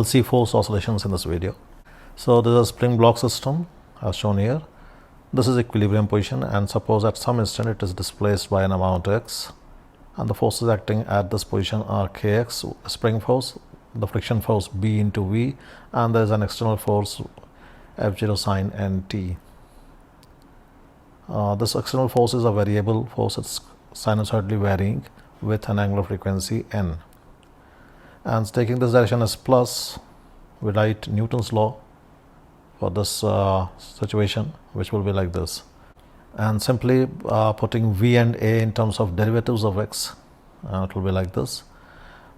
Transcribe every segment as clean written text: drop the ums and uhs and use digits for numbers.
We'll see force oscillations in this video. So this is a spring block system as shown here. This is equilibrium position, and suppose at some instant it is displaced by an amount x, and the forces acting at this position are kx, spring force, the friction force B into V, and there is an external force F0 sine nt. This external force is a variable force. It's sinusoidally varying with an angular frequency n. And taking this direction as plus, we write Newton's law for this situation, which will be like this. And simply putting v and a in terms of derivatives of x, it will be like this.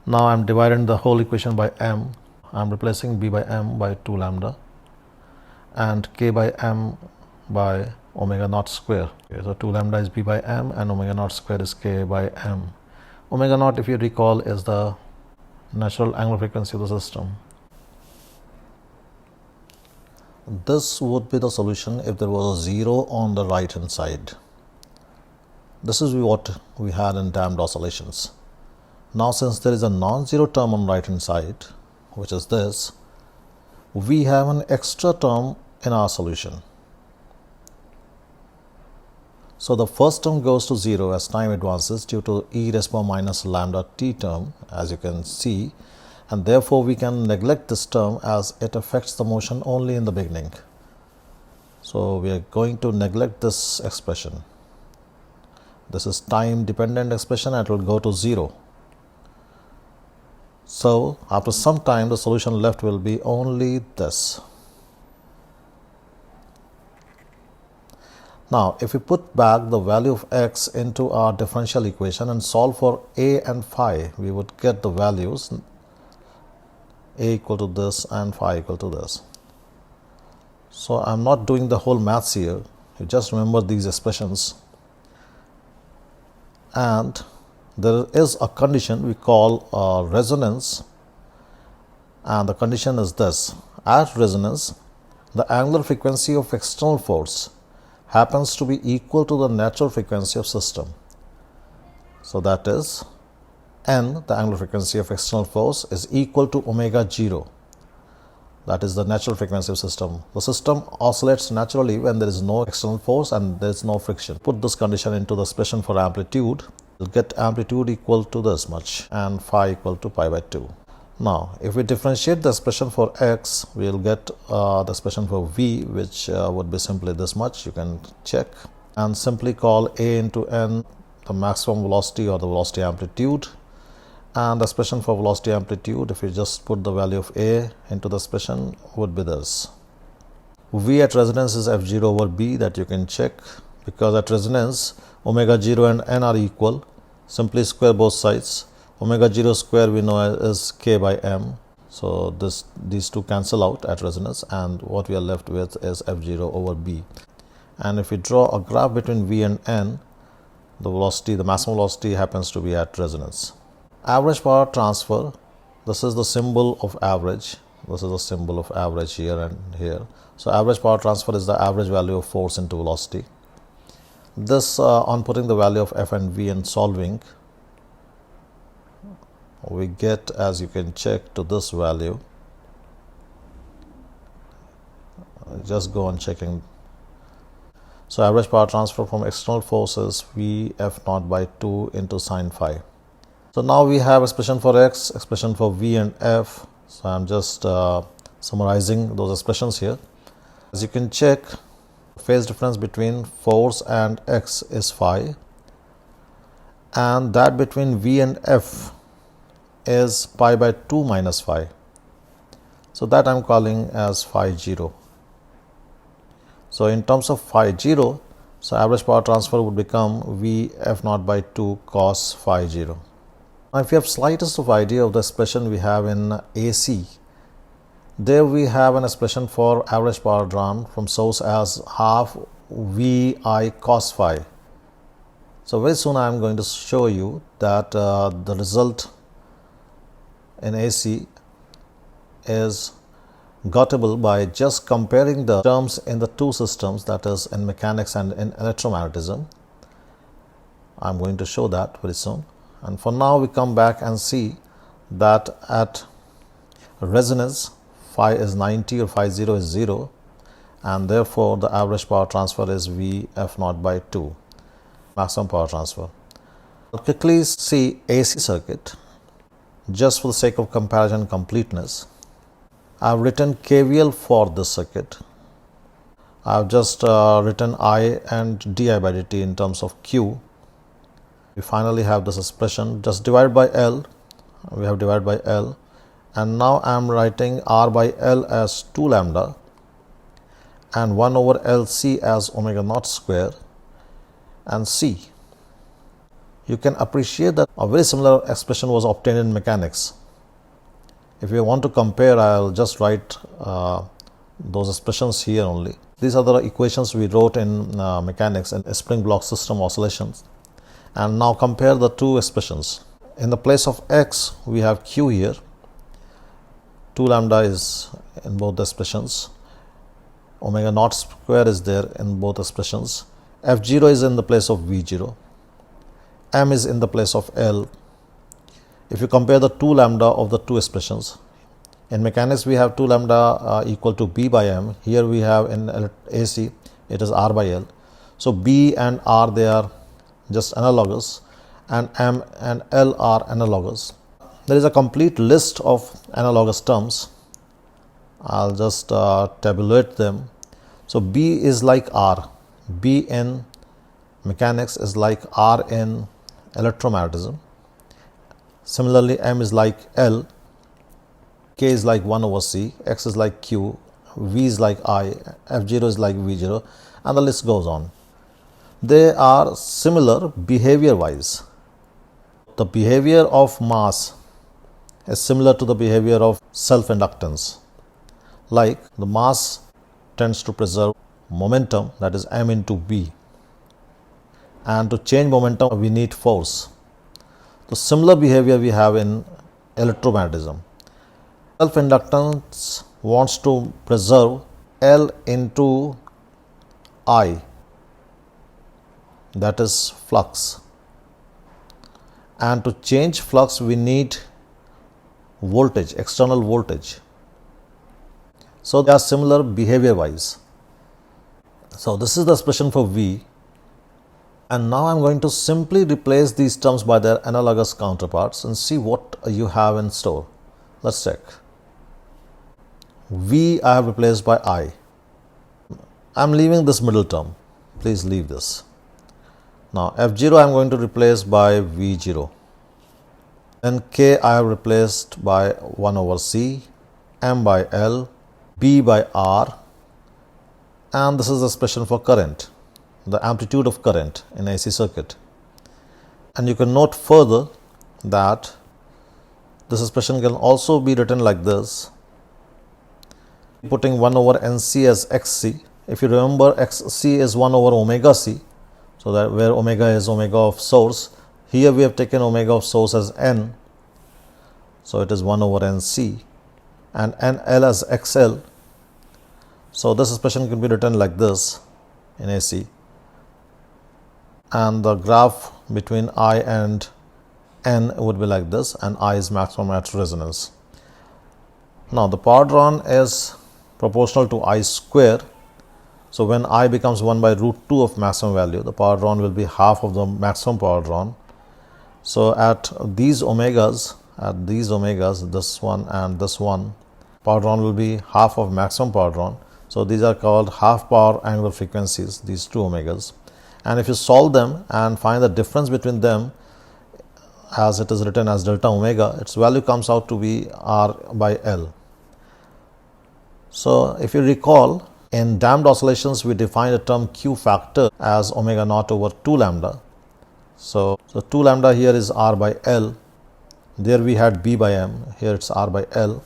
Now I'm dividing the whole equation by m. I'm replacing b by m by 2 lambda and k by m by omega naught square. Okay, so 2 lambda is b by m and omega naught square is k by m. Omega naught, if you recall, is the natural angular frequency of the system. This would be the solution if there was a 0 on the right hand side. This is what we had in damped oscillations. Now since there is a non-zero term on right hand side, which is this, we have an extra term in our solution. So the first term goes to 0 as time advances due to e raised power minus lambda t term, as you can see, and therefore we can neglect this term as it affects the motion only in the beginning. So we are going to neglect this expression. This is time dependent expression and it will go to 0. So after some time the solution left will be only this. Now if we put back the value of x into our differential equation and solve for a and phi, we would get the values a equal to this and phi equal to this. So I'm not doing the whole maths here, you just remember these expressions. And there is a condition we call resonance, and the condition is this: at resonance the angular frequency of external force happens to be equal to the natural frequency of system. So that is n, the angular frequency of external force, is equal to omega 0. That is the natural frequency of system. The system oscillates naturally when there is no external force and there is no friction. Put this condition into the expression for amplitude. You'll get amplitude equal to this much and phi equal to pi by 2. Now if we differentiate the expression for x, we will get the expression for v, which would be simply this much. You can check and simply call a into n the maximum velocity or the velocity amplitude, and the expression for velocity amplitude, if you just put the value of a into the expression, would be this. V at resonance is f0 over b, that you can check, because at resonance omega 0 and n are equal. Simply square both sides. Omega 0 square we know is k by m. So these two cancel out at resonance, and what we are left with is f0 over b. And if we draw a graph between v and n, the velocity, the maximum velocity, happens to be at resonance. Average power transfer, this is the symbol of average. This is the symbol of average here and here. So average power transfer is the average value of force into velocity. This on putting the value of f and v and solving, we get, as you can check, to this value. Just go on checking. So average power transfer from external forces v f naught by 2 into sine phi. So now we have expression for x, expression for v and f. So I'm just summarizing those expressions here. As you can check, phase difference between force and x is phi, and that between v and f is pi by 2 minus phi. So that I'm calling as phi 0. So in terms of phi 0, so average power transfer would become v f naught by 2 cos phi 0. Now if you have slightest of idea of the expression we have in AC, there we have an expression for average power drawn from source as half vi cos phi. So very soon I am going to show you that the result in AC is gottable by just comparing the terms in the two systems, that is in mechanics and in electromagnetism. I am going to show that very soon. And for now we come back and see that at resonance, phi is 90 or phi 0 is 0, and therefore the average power transfer is Vf0 by 2, maximum power transfer. I'll quickly see AC circuit just for the sake of comparison and completeness. I've written KVL for this circuit. I've just written I and di by dt in terms of Q. We finally have this expression, just divide by L. We have divided by L, and now I am writing R by L as 2 lambda and 1 over LC as omega naught square and C. You can appreciate that a very similar expression was obtained in mechanics. If you want to compare, I'll just write those expressions here only. These are the equations we wrote in mechanics and spring block system oscillations. And now compare the two expressions. In the place of x, we have q here. 2 lambda is in both the expressions. Omega naught square is there in both expressions. F0 is in the place of V0. M is in the place of L. If you compare the 2 lambda of the two expressions, in mechanics we have 2 lambda equal to B by M. Here we have in AC, it is R by L. So B and R, they are just analogous, and M and L are analogous. There is a complete list of analogous terms. I'll just tabulate them. So B is like R. B in mechanics is like R in electromagnetism. Similarly, M is like L, K is like 1 over C, X is like Q, V is like I, F0 is like V0, and the list goes on. They are similar behavior wise. The behavior of mass is similar to the behavior of self-inductance. Like the mass tends to preserve momentum, that is M into B, and to change momentum we need force. The similar behavior we have in electromagnetism. Self-inductance wants to preserve L into I, that is flux, and to change flux we need voltage, external voltage. So they are similar behavior wise. So this is the expression for V, and now I am going to simply replace these terms by their analogous counterparts and see what you have in store. Let's check. V I have replaced by I. I am leaving this middle term. Please leave this. Now F0 I am going to replace by V0. Then K I have replaced by 1 over C, M by L, B by R, and this is the expression for current, the amplitude of current in AC circuit. And you can note further that this expression can also be written like this, putting 1 over NC as XC. If you remember, XC is 1 over omega C, so that where omega is omega of source, here we have taken omega of source as N, so it is 1 over NC, and NL as XL. So this expression can be written like this in AC, and the graph between I and N would be like this, and I is maximum at resonance. Now the power drawn is proportional to I square. So when I becomes 1 by root 2 of maximum value, the power drawn will be half of the maximum power drawn. So at these omegas, this one and this one, power drawn will be half of maximum power drawn. So these are called half power angular frequencies, these two omegas. And if you solve them and find the difference between them, as it is written as delta omega, its value comes out to be R by L. So if you recall, in damped oscillations we define the term Q factor as omega naught over 2 lambda. So 2 lambda here is R by L. There we had B by M, here it's R by L.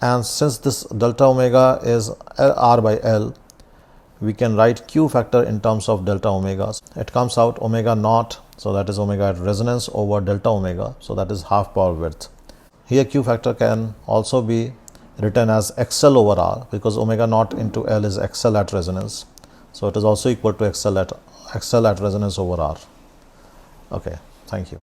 And since this delta omega is R by L, we can write Q factor in terms of delta omega. It comes out omega naught, so that is omega at resonance, over delta omega, so that is half power width. Here Q factor can also be written as XL over R, because omega naught into L is XL at resonance, so it is also equal to XL at resonance over R. Okay, thank you.